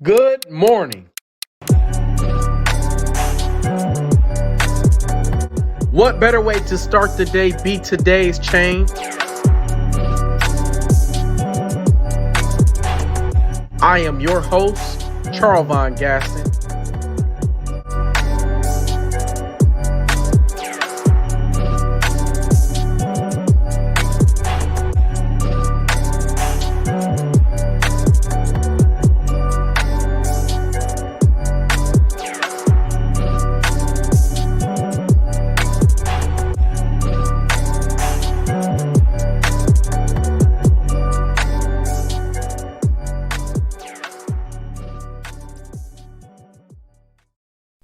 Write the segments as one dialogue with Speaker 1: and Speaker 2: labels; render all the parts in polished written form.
Speaker 1: Good morning. What better way to start the day be today's change? I am your host, Charles Von Gaston.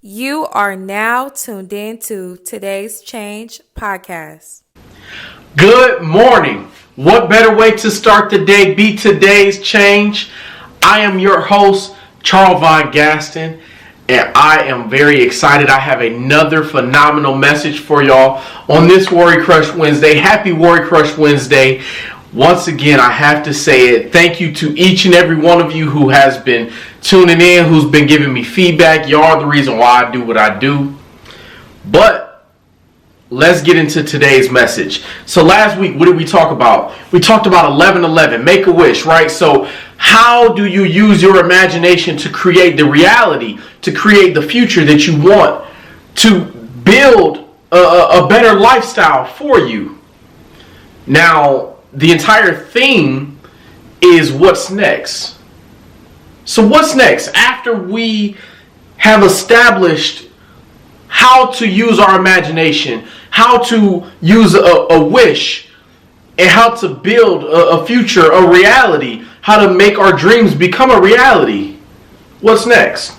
Speaker 2: You are now tuned in to Today's Change podcast.
Speaker 1: Good morning. What better way to start the day be today's change? I am your host, Charles Von Gaston, and I am very excited. I have another phenomenal message for y'all on this Worry Crush Wednesday. Happy Worry Crush Wednesday. Once again, I have to say it. Thank you to each and every one of you who has been tuning in, who's been giving me feedback. Y'all are the reason why I do what I do. But let's get into today's message. So last week, what did we talk about? We talked about 11:11, make a wish, right? So how do you use your imagination to create the reality, to create the future that you want, to build a better lifestyle for you? Now, the entire theme is what's next. So what's next? After we have established how to use our imagination, how to use a wish, and how to build a future, a reality, how to make our dreams become a reality, what's next?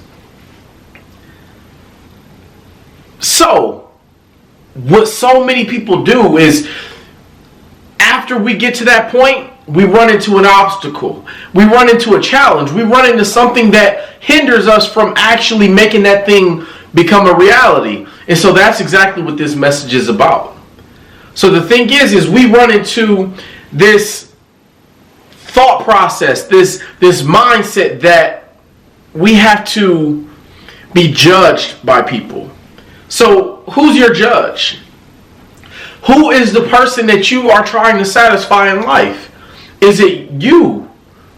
Speaker 1: So, what so many people do is, after we get to that point, we run into an obstacle. We run into a challenge. We run into something that hinders us from actually making that thing become a reality. And so that's exactly what this message is about. So the thing is we run into this thought process, this mindset that we have to be judged by people. So who's your judge? Who is the person that you are trying to satisfy in life? Is it you?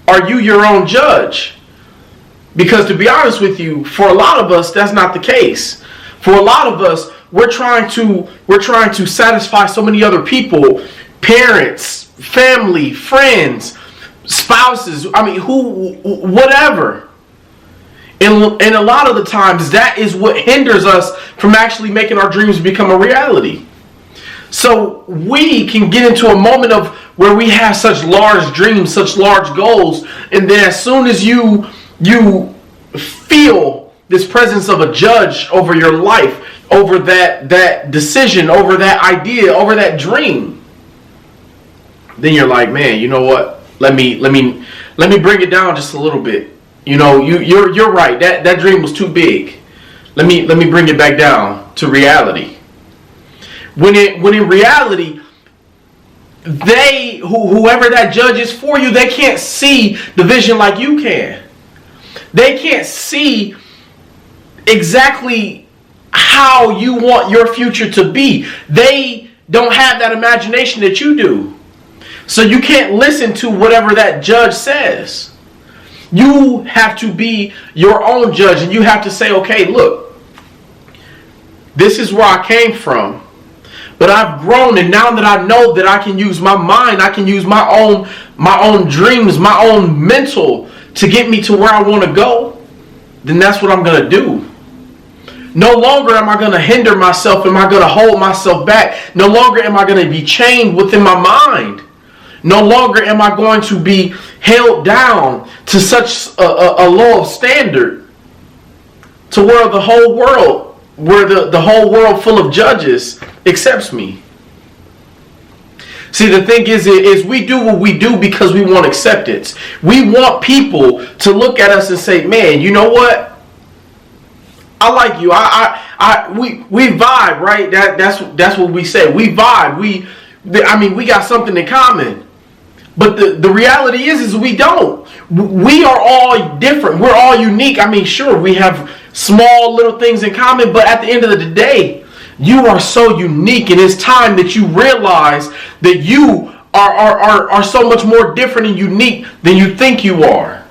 Speaker 1: Are you your own judge? Because to be honest with you, for a lot of us, that's not the case. For a lot of us, we're trying to satisfy so many other people, parents, family, friends, spouses, whatever. And a lot of the times, that is what hinders us from actually making our dreams become a reality. So we can get into a moment of where we have such large dreams, such large goals, and then as soon as you feel this presence of a judge over your life, over that decision, over that idea, over that dream, then you're like, man, you know what? Let me bring it down just a little bit. You know, you're right. That dream was too big. Let me bring it back down to reality. When in reality, whoever that judge is for you, they can't see the vision like you can. They can't see exactly how you want your future to be. They don't have that imagination that you do. So you can't listen to whatever that judge says. You have to be your own judge, and you have to say, okay, look, this is where I came from. But I've grown, and now that I know that I can use my mind, I can use my own dreams, my own mental to get me to where I want to go, then that's what I'm going to do. No longer am I going to hinder myself. Am I going to hold myself back? No longer am I going to be chained within my mind. No longer am I going to be held down to such a low standard to where the whole world full of judges accepts me. See, the thing is we do what we do because we want acceptance. We want people to look at us and say, man, you know what? I like you. We vibe, right? That's what we say. We vibe. We got something in common. But the reality is we don't. We are all different. We're all unique. I mean, sure, we have small little things in common, but at the end of the day, you are so unique, and it's time that you realize that you are so much more different and unique than you think you are.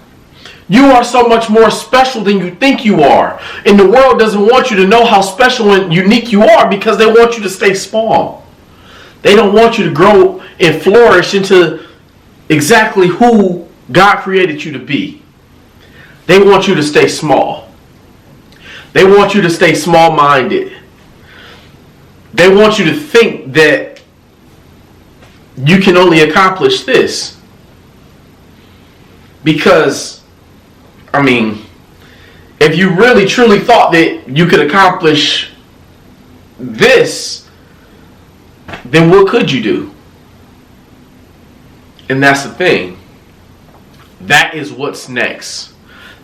Speaker 1: You are so much more special than you think you are. And the world doesn't want you to know how special and unique you are because they want you to stay small. They don't want you to grow and flourish into exactly who God created you to be. They want you to stay small. They want you to stay small-minded. They want you to think that you can only accomplish this. Because, I mean, if you really truly thought that you could accomplish this, then what could you do? And that's the thing. That is what's next.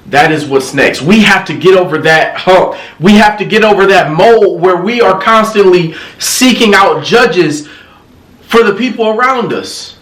Speaker 1: That is what's next. We have to get over that hump. We have to get over that mold where we are constantly seeking out judges for the people around us.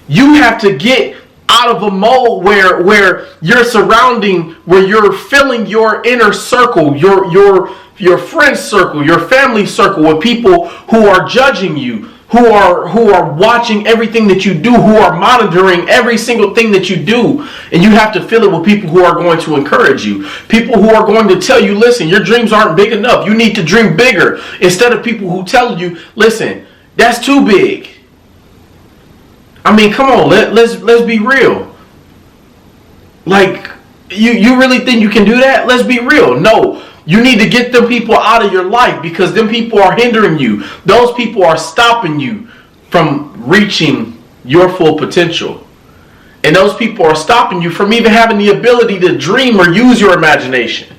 Speaker 1: You have to get out of a mold where you're surrounding, where you're filling your inner circle, your friend circle, your family circle with people who are judging you, who are watching everything that you do, who are monitoring every single thing that you do. And you have to fill it with people who are going to encourage you. People who are going to tell you, listen, your dreams aren't big enough. You need to dream bigger. Instead of people who tell you, listen, that's too big. I mean, come on, let's be real. Like, you really think you can do that? Let's be real. No. You need to get them people out of your life because them people are hindering you. Those people are stopping you from reaching your full potential. And those people are stopping you from even having the ability to dream or use your imagination.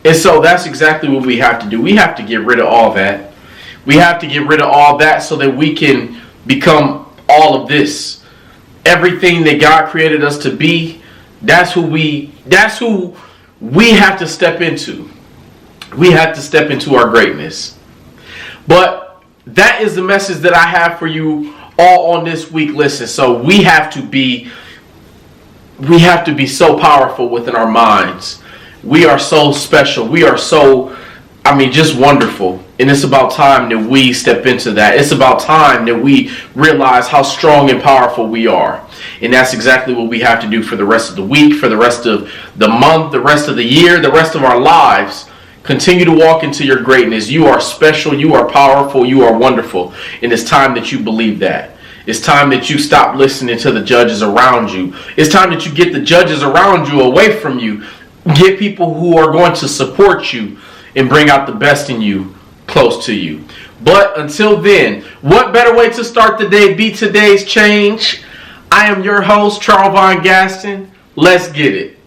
Speaker 1: And so that's exactly what we have to do. We have to get rid of all that. We have to get rid of all that so that we can become all of this. Everything that God created us to be, that's who we have to step into. We have to step into our greatness. But that is the message that I have for you all on this week. Listen, so we have to be so powerful within our minds. We are so special. We are so, just wonderful. And it's about time that we step into that. It's about time that we realize how strong and powerful we are. And that's exactly what we have to do for the rest of the week, for the rest of the month, the rest of the year, the rest of our lives. Continue to walk into your greatness. You are special. You are powerful. You are wonderful. And it's time that you believe that. It's time that you stop listening to the judges around you. It's time that you get the judges around you away from you. Get people who are going to support you and bring out the best in you close to you. But until then, what better way to start the day? Be today's change. I am your host, Charles Von Gaston. Let's get it.